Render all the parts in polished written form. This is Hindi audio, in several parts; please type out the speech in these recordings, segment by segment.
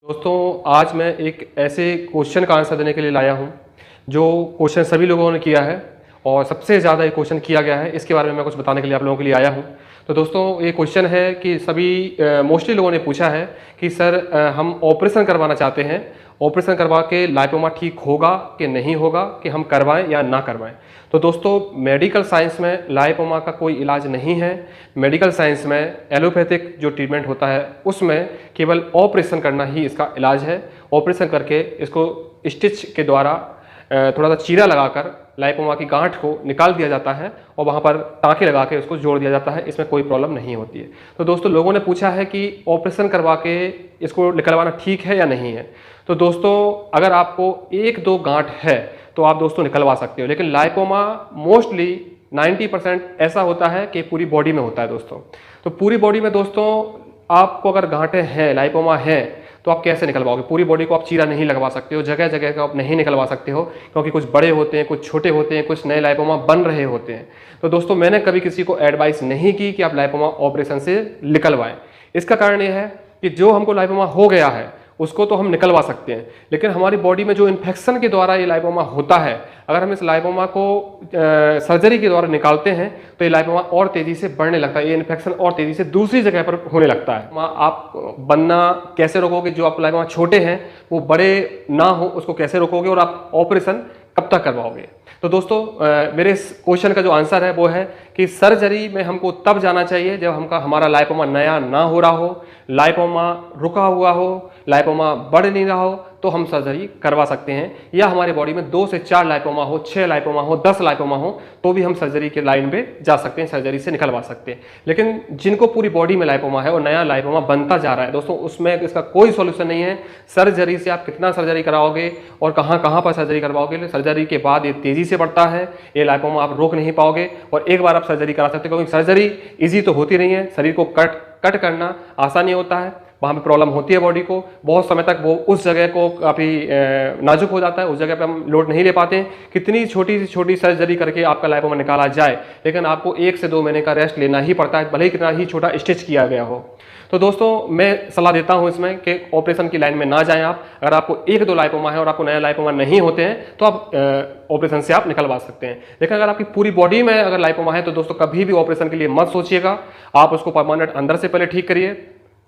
दोस्तों आज मैं एक ऐसे क्वेश्चन का आंसर देने के लिए लाया हूँ जो क्वेश्चन सभी लोगों ने किया है और सबसे ज़्यादा ये क्वेश्चन किया गया है। इसके बारे में मैं कुछ बताने के लिए आप लोगों के लिए आया हूँ। तो दोस्तों ये क्वेश्चन है कि सभी मोस्टली लोगों ने पूछा है कि सर हम ऑपरेशन करवाना चाहते हैं, ऑपरेशन करवा के लाइपोमा ठीक होगा कि नहीं होगा, कि हम करवाएं या ना करवाएं। तो दोस्तों मेडिकल साइंस में लाइपोमा का कोई इलाज नहीं है। मेडिकल साइंस में एलोपैथिक जो ट्रीटमेंट होता है उसमें केवल ऑपरेशन करना ही इसका इलाज है। ऑपरेशन करके इसको स्टिच के द्वारा थोड़ा सा चीरा लगाकर लाइपोमा की गांठ को निकाल दिया जाता है और वहाँ पर टाँके लगा के उसको जोड़ दिया जाता है। इसमें कोई प्रॉब्लम नहीं होती है। तो दोस्तों लोगों ने पूछा है कि ऑपरेशन करवा के इसको निकलवाना ठीक है या नहीं है। तो दोस्तों अगर आपको एक दो गांठ है तो आप दोस्तों निकलवा सकते हो, लेकिन लाइपोमा मोस्टली 90% ऐसा होता है कि पूरी बॉडी में होता है दोस्तों। तो पूरी बॉडी में दोस्तों आपको अगर गांठें हैं, लाइपोमा है, तो आप कैसे निकलवाओगे? पूरी बॉडी को आप चीरा नहीं लगवा सकते हो, जगह जगह का आप नहीं निकलवा सकते हो, क्योंकि कुछ बड़े होते हैं, कुछ छोटे होते हैं, कुछ नए लाइपोमा बन रहे होते हैं। तो दोस्तों मैंने कभी किसी को एडवाइस नहीं की कि आप लाइपोमा ऑपरेशन से निकलवाएं। इसका कारण यह है कि जो हमको लाइपोमा हो गया है उसको तो हम निकलवा सकते हैं, लेकिन हमारी बॉडी में जो इन्फेक्शन के द्वारा ये लाइपोमा होता है, अगर हम इस लाइपोमा को सर्जरी के द्वारा निकालते हैं तो ये लाइपोमा और तेज़ी से बढ़ने लगता है, ये इन्फेक्शन और तेज़ी से दूसरी जगह पर होने लगता है। आप बनना कैसे रोकोगे? जो आप लाइपोमा छोटे हैं वो बड़े ना हो उसको कैसे रोकोगे, और आप ऑपरेशन कब तक करवाओगे? तो दोस्तों मेरे इस क्वेश्चन का जो आंसर है वो है कि सर्जरी में हमको तब जाना चाहिए जब हमारा लाइपोमा नया ना हो रहा हो, लाइपोमा रुका हुआ हो, लाइपोमा बढ़ नहीं रहा हो, तो हम सर्जरी करवा सकते हैं। या हमारे बॉडी में 2 से 4 लाइपोमा हो, 6 लाइपोमा हो, 10 लाइपोमा हो, तो भी हम सर्जरी के लाइन पे जा सकते हैं, सर्जरी से निकलवा सकते हैं। लेकिन जिनको पूरी बॉडी में लाइपोमा है और नया लाइपोमा बनता जा रहा है दोस्तों, उसमें इसका कोई सॉल्यूशन नहीं है। सर्जरी से आप कितना सर्जरी कराओगे और कहाँ कहाँ पर सर्जरी करवाओगे, सर्जरी के बाद ये तेजी से बढ़ता है, ये लाइपोमा आप रोक नहीं पाओगे। और एक बार आप सर्जरी करा सकते हो, क्योंकि सर्जरी ईजी तो होती नहीं है, शरीर को कट करना आसान नहीं होता है, वहाँ पे प्रॉब्लम होती है बॉडी को, बहुत समय तक वो उस जगह को काफ़ी नाजुक हो जाता है, उस जगह पे हम लोड नहीं ले पाते हैं। कितनी छोटी से छोटी सर्जरी करके आपका लाइपोमा निकाला जाए, लेकिन आपको 1 से 2 महीने का रेस्ट लेना ही पड़ता है, भले ही कितना ही छोटा स्टिच किया गया हो। तो दोस्तों मैं सलाह देता हूं इसमें कि ऑपरेशन की लाइन में ना जाएं आप। अगर आपको 1-2 लाइपोमा है और आपको नया लाइपोमा नहीं होते हैं तो आप ऑपरेशन से आप निकलवा सकते हैं। लेकिन अगर आपकी पूरी बॉडी में अगर लाइपोमा है तो दोस्तों कभी भी ऑपरेशन के लिए मत सोचिएगा। आप उसको परमानेंट अंदर से पहले ठीक करिए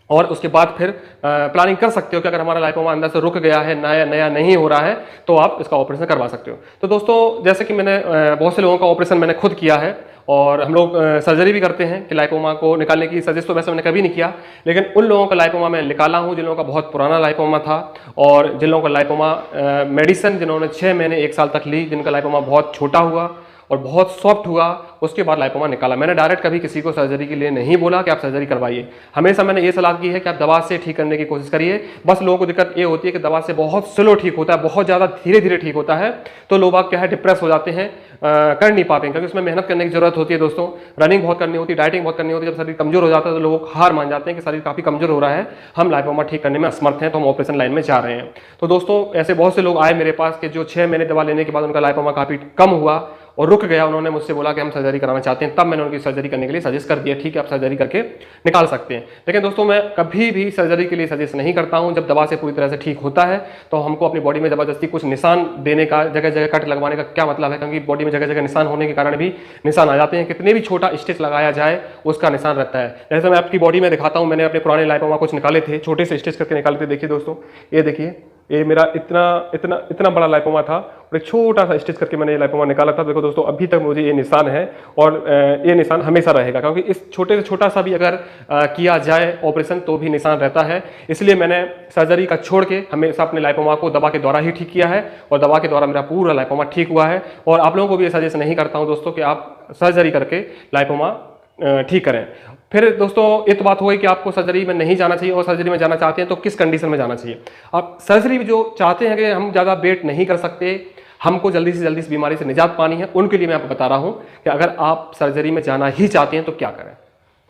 और उसके बाद फिर प्लानिंग कर सकते हो कि अगर हमारा लाइपोमा अंदर से रुक गया है, नया नहीं हो रहा है, तो आप इसका ऑपरेशन करवा सकते हो। तो दोस्तों जैसे कि मैंने बहुत से लोगों का ऑपरेशन मैंने खुद किया है और हम लोग सर्जरी भी करते हैं कि लाइपोमा को निकालने की सजेस्ट तो वैसे मैंने कभी नहीं किया, लेकिन उन लोगों का लाइपोमा मैं निकाला हूं जिन लोगों का बहुत पुराना लाइपोमा था और जिन लोगों का लाइपोमा मेडिसिन जिन्होंने 6 महीने 1 साल तक ली, जिनका लाइपोमा बहुत छोटा हुआ और बहुत सॉफ्ट हुआ, उसके बाद लाइपोमा निकाला। मैंने डायरेक्ट कभी किसी को सर्जरी के लिए नहीं बोला कि आप सर्जरी करवाइए। हमेशा मैंने ये सलाह की है कि आप दवा से ठीक करने की कोशिश करिए। बस लोगों को दिक्कत ये होती है कि दवा से बहुत स्लो ठीक होता है, बहुत ज़्यादा धीरे धीरे ठीक होता है, तो लोग आप क्या है डिप्रेस हो जाते हैं, कर नहीं पाते हैं, क्योंकि उसमें मेहनत करने की जरूरत होती है दोस्तों। रनिंग बहुत करनी होती है, डाइटिंग बहुत करनी होती है। जब शरीर कमजोर हो जाता है तो लोग हार मान जाते हैं कि शरीर काफ़ी कमजोर हो रहा है, हम लाइपोमा ठीक करने में असमर्थ हैं, तो हम ऑपरेशन लाइन में जा रहे हैं। तो दोस्तों ऐसे बहुत से लोग आए मेरे पास कि जो 6 महीने दवा लेने के बाद उनका लाइपोमा काफ़ी कम हुआ और रुक गया। उन्होंने मुझसे बोला कि हम सर्जरी कराना चाहते हैं, तब मैंने उनकी सर्जरी करने के लिए सजेस्ट कर दिया, ठीक है आप सर्जरी करके निकाल सकते हैं। लेकिन दोस्तों मैं कभी भी सर्जरी के लिए सजेस्ट नहीं करता हूं। जब दवा से पूरी तरह से ठीक होता है तो हमको अपनी बॉडी में ज़बरदस्ती कुछ निशान देने का, जगह जगह कट लगवाने का क्या मतलब है, क्योंकि बॉडी में जगह जगह निशान होने के कारण भी निशान आ जाते हैं। कितने भी छोटा स्टिच लगाया जाए उसका निशान रहता है। जैसे मैं आपकी बॉडी में दिखाता हूँ, मैंने अपने पुराने लाइपोमा कुछ निकाले थे, छोटे से स्टिच करके निकाले थे। देखिए दोस्तों, ये देखिए, ये मेरा इतना बड़ा लाइपोमा था और एक छोटा सा स्टिच करके मैंने ये लाइपोमा निकाला था। देखो दोस्तों, अभी तक मुझे ये निशान है और ये निशान हमेशा रहेगा, क्योंकि इस छोटे से छोटा सा भी अगर किया जाए ऑपरेशन तो भी निशान रहता है। इसलिए मैंने सर्जरी का छोड़ के हमेशा अपने लाइपोमा को दवा के द्वारा ही ठीक किया है और दवा के द्वारा मेरा पूरा लाइपोमा ठीक हुआ है। और आप लोगों को भी ये सजेस्ट नहीं करता हूँ दोस्तों कि आप सर्जरी करके लाइपोमा ठीक करें। फिर दोस्तों ये तो बात हो गई कि आपको सर्जरी में नहीं जाना चाहिए, और सर्जरी में जाना चाहते हैं तो किस कंडीशन में जाना चाहिए। आप सर्जरी जो चाहते हैं कि हम ज़्यादा वेट नहीं कर सकते, हमको जल्दी से जल्दी इस बीमारी से निजात पानी है, उनके लिए मैं आपको बता रहा हूं कि अगर आप सर्जरी में जाना ही चाहते हैं तो क्या करें।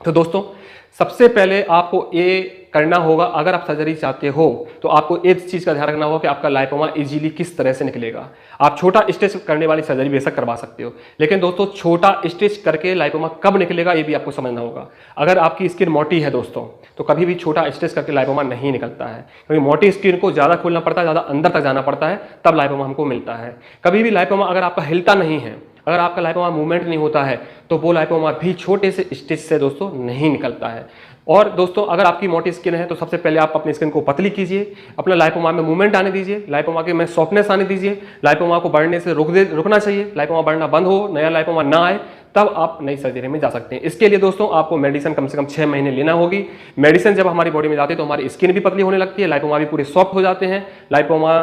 तो दोस्तों सबसे पहले आपको ये करना होगा, अगर आप सर्जरी चाहते हो तो आपको एक चीज़ का ध्यान रखना होगा कि आपका लाइपोमा इजीली किस तरह से निकलेगा। आप छोटा स्टेज करने वाली सर्जरी बेशक करवा सकते हो, लेकिन दोस्तों छोटा स्टेज करके लाइपोमा कब निकलेगा ये भी आपको समझना होगा। अगर आपकी स्किन मोटी है दोस्तों तो कभी भी छोटा स्टेज करके लाइपोमा नहीं निकलता है, क्योंकि मोटी स्किन को ज़्यादा खोलना पड़ता है, ज़्यादा अंदर तक जाना पड़ता है, तब लाइपोमा हमको मिलता है। कभी भी लाइपोमा अगर आपका हिलता नहीं है, अगर आपका लाइपोमा मूवमेंट नहीं होता है, तो वो लाइपोमा भी छोटे से स्टेज से दोस्तों नहीं निकलता है। और दोस्तों अगर आपकी मोटी स्किन है तो सबसे पहले आप अपनी स्किन को पतली कीजिए, अपना लाइपोमा में मूवमेंट आने दीजिए, लाइपोमा के में सॉफ्टनेस आने दीजिए, लाइपोमा को बढ़ने से रुकना चाहिए। लाइपोमा बढ़ना बंद हो, नया लाइपोमा ना आए, तब आप नई सर्जरी में जा सकते हैं। इसके लिए दोस्तों आपको मेडिसिन कम से कम 6 महीने लेना होगी। मेडिसिन जब हमारी बॉडी में जाती है तो हमारी स्किन भी पतली होने लगती है, लाइपोमा भी पूरे सॉफ्ट हो जाते हैं, लाइपोमा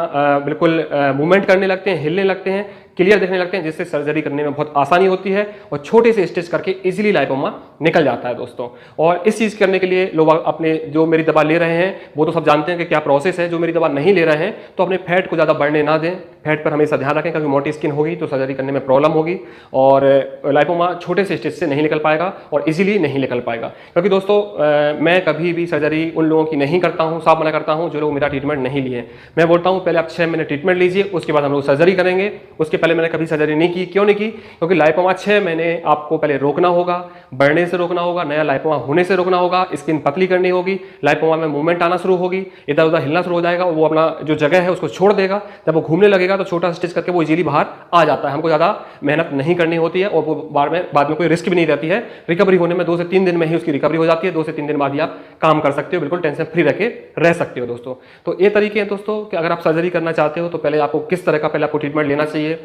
बिल्कुल मूवमेंट करने लगते हैं, हिलने लगते हैं, क्लियर दिखने लगते हैं, जिससे सर्जरी करने में बहुत आसानी होती है और छोटे से स्टेज करके इजीली लाइपोमा निकल जाता है दोस्तों। और इस चीज़ करने के लिए लोग अपने जो मेरी दवा ले रहे हैं वो तो सब जानते हैं कि क्या प्रोसेस है। जो मेरी दवा नहीं ले रहे हैं तो अपने फैट को ज़्यादा बढ़ने ना दें, फैट पर हमेशा ध्यान रखें, क्योंकि मोटी स्किन होगी तो सर्जरी करने में प्रॉब्लम होगी और लाइपोमा छोटे से स्टेज से नहीं निकल पाएगा और इजीली नहीं निकल पाएगा। क्योंकि दोस्तों मैं कभी भी सर्जरी उन लोगों की नहीं करता हूँ, साफ मना करता हूँ जो लोग मेरा ट्रीटमेंट नहीं लिए। मैं बोलता हूँ पहले आप 6 महीने ट्रीटमेंट लीजिए, उसके बाद हम लोग सर्जरी करेंगे। उसके पहले मैंने कभी सर्जरी नहीं की। क्यों नहीं की? क्योंकि लाइपोमा 6 महीने आपको पहले रोकना होगा, बढ़ने से रोकना होगा, नया लाइपोमा होने से रोकना होगा, स्किन पतली करनी होगी, लाइपोमा में मूवमेंट आना शुरू होगी, इधर उधर हिलना शुरू हो जाएगा, वो अपना जो जगह है उसको छोड़ देगा। जब वो घूमने लगेगा तो छोटा स्टिच करके वो इजीली बाहर आ जाता है। हमको ज़्यादा मेहनत नहीं करनी होती है और वो बाद में कोई रिस्क भी नहीं रहती है। रिकवरी होने में 2 से 3 दिन में ही उसकी रिकवरी हो जाती है। 2 से 3 दिन बाद ही आप काम कर सकते हो, बिल्कुल टेंशन फ्री रह के रह सकते हो दोस्तों। तो ये तरीके हैं दोस्तों कि अगर आप सर्जरी करना चाहते हो तो पहले आपको किस तरह का पहले आपको ट्रीटमेंट लेना चाहिए,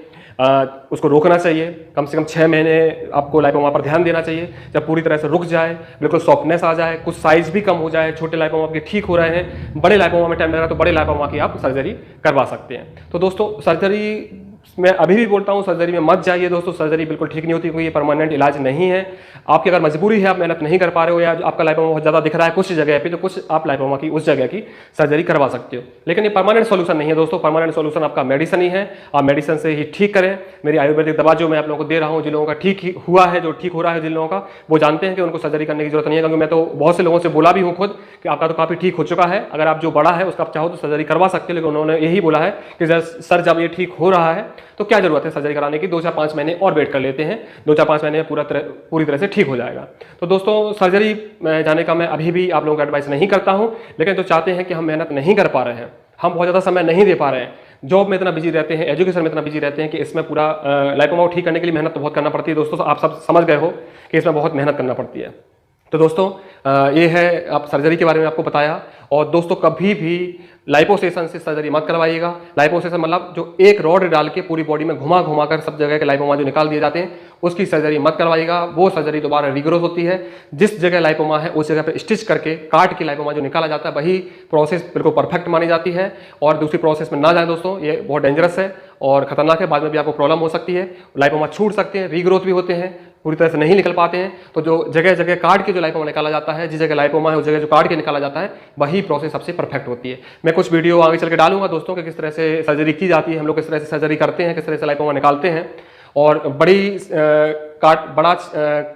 उसको रोकना चाहिए। कम से कम 6 महीने आपको लाइपोमा पर ध्यान देना चाहिए। जब पूरी तरह से रुक जाए, बिल्कुल सॉफ्टनेस आ जाए, कुछ साइज भी कम हो जाए, छोटे लाइपोमा आपके ठीक हो रहे हैं, बड़े लाइपोमा में टाइम लग रहा है तो बड़े लाइपोमा की आप सर्जरी करवा सकते हैं। तो दोस्तों सर्जरी मैं अभी भी बोलता हूँ सर्जरी में मत जाइए दोस्तों। सर्जरी बिल्कुल ठीक नहीं होती, क्योंकि ये परमानेंट इलाज नहीं है। आपकी अगर मजबूरी है, आप मेहनत नहीं कर पा रहे हो या आपका लाइपोमा बहुत ज़्यादा दिख रहा है कुछ जगह पे, तो कुछ आप लाइपोमा की उस जगह की सर्जरी करवा सकते हो, लेकिन ये परमानेंट सोल्यूशन नहीं है दोस्तों। परमानेंट सोल्यूशन आपका मेडिसिन ही है, आप मेडिसिन से ही ठीक करें। मेरी आयुर्वेदिक दवा जो मैं आप लोगों को दे रहा हूँ, जिन लोगों का ठीक हुआ है, जो ठीक हो रहा है जिन लोगों का, वो जानते हैं कि उनको सर्जरी करने की जरूरत नहीं है। क्योंकि मैं तो बहुत से लोगों से बोला भी हूँ खुद कि आपका तो काफ़ी ठीक हो चुका है, अगर आप जो बड़ा है उसका आप चाहो तो सर्जरी करवा सकते हो। लेकिन उन्होंने यही बोला है कि सर जब ये ठीक हो रहा है तो क्या जरूरत है सर्जरी कराने की, 2 से 5 महीने और वेट कर लेते हैं, 2 से 5 महीने में पूरी तरह से ठीक हो जाएगा। तो दोस्तों सर्जरी जाने का मैं अभी भी आप लोगों को एडवाइस नहीं करता हूं। लेकिन जो चाहते हैं कि हम मेहनत नहीं कर पा रहे हैं, हम बहुत ज़्यादा समय नहीं दे पा रहे हैं, जॉब में इतना बिजी रहते हैं, एजुकेशन में इतना बिजी रहते हैं कि इसमें पूरा लाइपोमा को ठीक करने के लिए मेहनत तो बहुत करना पड़ती है दोस्तों। आप सब समझ गए हो कि इसमें बहुत मेहनत करना पड़ती है। तो दोस्तों ये है आप सर्जरी के बारे में आपको बताया। और दोस्तों कभी भी लाइपोसेशन से सर्जरी मत करवाइएगा। लाइपोसेशन मतलब जो एक रॉड डाल के पूरी बॉडी में घुमा घुमा कर सब जगह के लाइपोमा जो निकाल दिए जाते हैं, उसकी सर्जरी मत करवाइएगा। वो सर्जरी दोबारा रिग्रोथ होती है। जिस जगह लाइपोमा है उस जगह पे स्टिच करके काट के लाइपोमा जो निकाला जाता है, वही प्रोसेस बिल्कुल परफेक्ट मानी जाती है। और दूसरी प्रोसेस में ना जाए दोस्तों, ये बहुत डेंजरस है और खतरनाक है। बाद में भी आपको प्रॉब्लम हो सकती है, लाइपोमा छूट सकते हैं, रीग्रोथ भी होते हैं, पूरी तरह से नहीं निकल पाते हैं। तो जो जगह जगह काट के जो लाइपोमा निकाला जाता है, जिस जगह लाइपोमा है उस जगह जो काट के निकाला जाता है, वही प्रोसेस सबसे परफेक्ट होती है। मैं कुछ वीडियो आगे चल के डालूंगा दोस्तों कि किस तरह से सर्जरी की जाती है, हम लोग किस तरह से सर्जरी करते हैं, किस तरह से लाइपोमा निकालते हैं, और बड़ा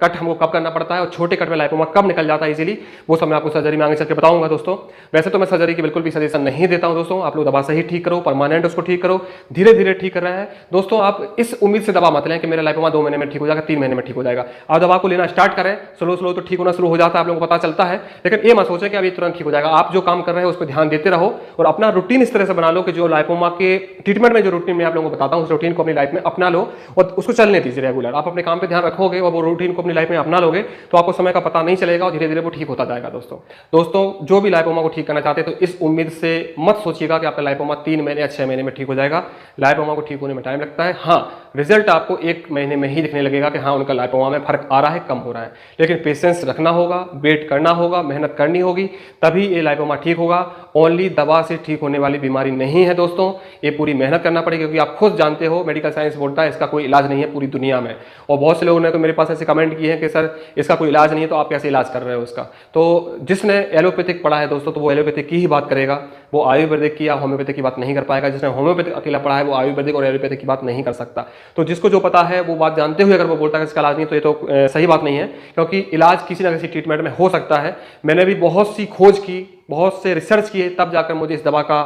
कट हमको कब करना पड़ता है और छोटे कट में लाइपोमा कब निकल जाता है इजीली, वो सब मैं आपको सर्जरी में आगे चल के बताऊंगा दोस्तों। वैसे तो मैं सर्जरी की बिल्कुल भी सजेशन नहीं देता हूं दोस्तों। आप लोग दवा से ही ठीक करो, परमानेंट उसको ठीक करो, धीरे धीरे ठीक कर रहा है दोस्तों। आप इस उम्मीद से दवा मत लें कि मेरा लाइपोमा 2 महीने में ठीक हो जाएगा, 3 महीने में ठीक हो जाएगा। आप दवा को लेना स्टार्ट करें, स्लो स्लो तो ठीक होना शुरू हो जाता है, आप लोगों को पता चलता है। लेकिन ये मत सोचें कि अभी तुरंत ठीक हो जाएगा। आप जो काम कर रहे हैं उस पर ध्यान देते रहो और अपना रूटीन इस तरह से बना लो कि जो लाइपोमा के ट्रीटमेंट में जो रूटीन मैं आप लोगों को बताता हूँ, उस रूटीन को अपनी लाइफ में अपना लो और उसको चलने दीजिए। आप अपने काम पे ध्यान रखोगे और वो रूटीन को अपनी लाइफ में अपना लोगे तो आपको समय का पता नहीं चलेगा और धीरे धीरे वो ठीक होता जाएगा दोस्तों। जो भी लाइपोमा को ठीक करना चाहते हैं तो इस उम्मीद से मत सोचिएगा कि आपका लाइपोमा 3 महीने या 6 महीने में ठीक हो जाएगा। लाइपोमा को ठीक होने में टाइम लगता है। हाँ, रिजल्ट आपको 1 महीने में ही दिखने लगेगा कि हाँ उनका लाइपोमा में फर्क आ रहा है, कम हो रहा है। लेकिन पेशेंस रखना होगा, वेट करना होगा, मेहनत करनी होगी, तभी ये लाइपोमा ठीक होगा। ओनली दवा से ठीक होने वाली बीमारी नहीं है दोस्तों, ये पूरी मेहनत करना पड़ेगी। क्योंकि आप खुद जानते हो मेडिकल साइंस बोलता है इसका कोई इलाज नहीं है पूरी दुनिया में। और बहुत से लोगों ने तो मेरे पास ऐसे कमेंट किए हैं कि सर इसका कोई इलाज नहीं है तो आप कैसे इलाज कर रहे हो इसका। तो जिसने एलोपैथिक पढ़ा है दोस्तों तो वो एलोपैथिक की ही बात करेगा। वो आयुर्वेदिक की या होम्योपैथिक की बात नहीं कर पाएगा। जिसने होम्योपैथिक अकेला पढ़ा है वो आयुर्वेदिक और एलोपैथिक की बात नहीं कर सकता। तो जिसको जो पता है वो बात जानते हुए अगर वो बोलता है इसका इलाज नहीं, तो ये तो सही बात नहीं है, क्योंकि इलाज किसी न किसी ट्रीटमेंट में हो सकता है। मैंने भी बहुत सी खोज की, बहुत से रिसर्च किए, तब जाकर मुझे इस दवा का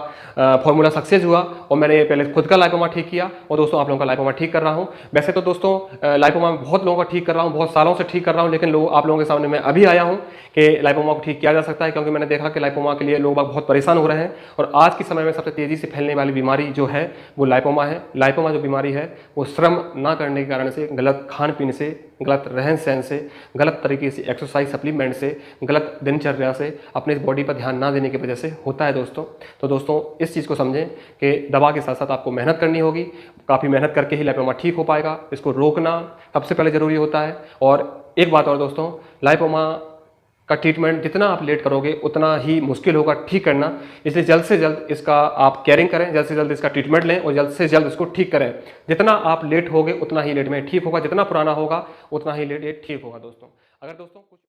फॉर्मूला सक्सेस हुआ और मैंने पहले खुद का लाइपोमा ठीक किया और दोस्तों आप लोगों का लाइपोमा ठीक कर रहा हूं। वैसे तो दोस्तों लाइपोमा में बहुत लोगों का ठीक कर रहा हूं, बहुत सालों से ठीक कर रहा हूं, लेकिन आप लोगों के सामने मैं अभी आया हूं कि लाइपोमा को ठीक किया जा सकता है, क्योंकि मैंने देखा कि लाइपोमा के लिए लोग बहुत परेशान हो रहे हैं। और आज के समय में सबसे तेजी से फैलने वाली बीमारी जो है वो लाइपोमा है। लाइपोमा जो बीमारी है वो श्रम ना करने के कारण से, गलत खान पीन से, गलत रहन सहन से, गलत तरीके से एक्सरसाइज सप्लीमेंट से, गलत दिनचर्या से, अपने बॉडी पर ध्यान ना देने की वजह से होता है दोस्तों। तो दोस्तों इस चीज़ को समझें कि दवा के साथ साथ आपको मेहनत करनी होगी। काफ़ी मेहनत करके ही लाइपोमा ठीक हो पाएगा। इसको रोकना सबसे पहले ज़रूरी होता है। और एक बात और दोस्तों, लाइपोमा का ट्रीटमेंट जितना आप लेट करोगे उतना ही मुश्किल होगा ठीक करना। इसलिए जल्द से जल्द इसका आप केयरिंग करें, जल्द से जल्द इसका ट्रीटमेंट लें और जल्द से जल्द इसको ठीक करें। जितना आप लेट होगे उतना ही लेट में ठीक होगा, जितना पुराना होगा उतना ही लेट ये ठीक होगा दोस्तों। अगर दोस्तों कुछ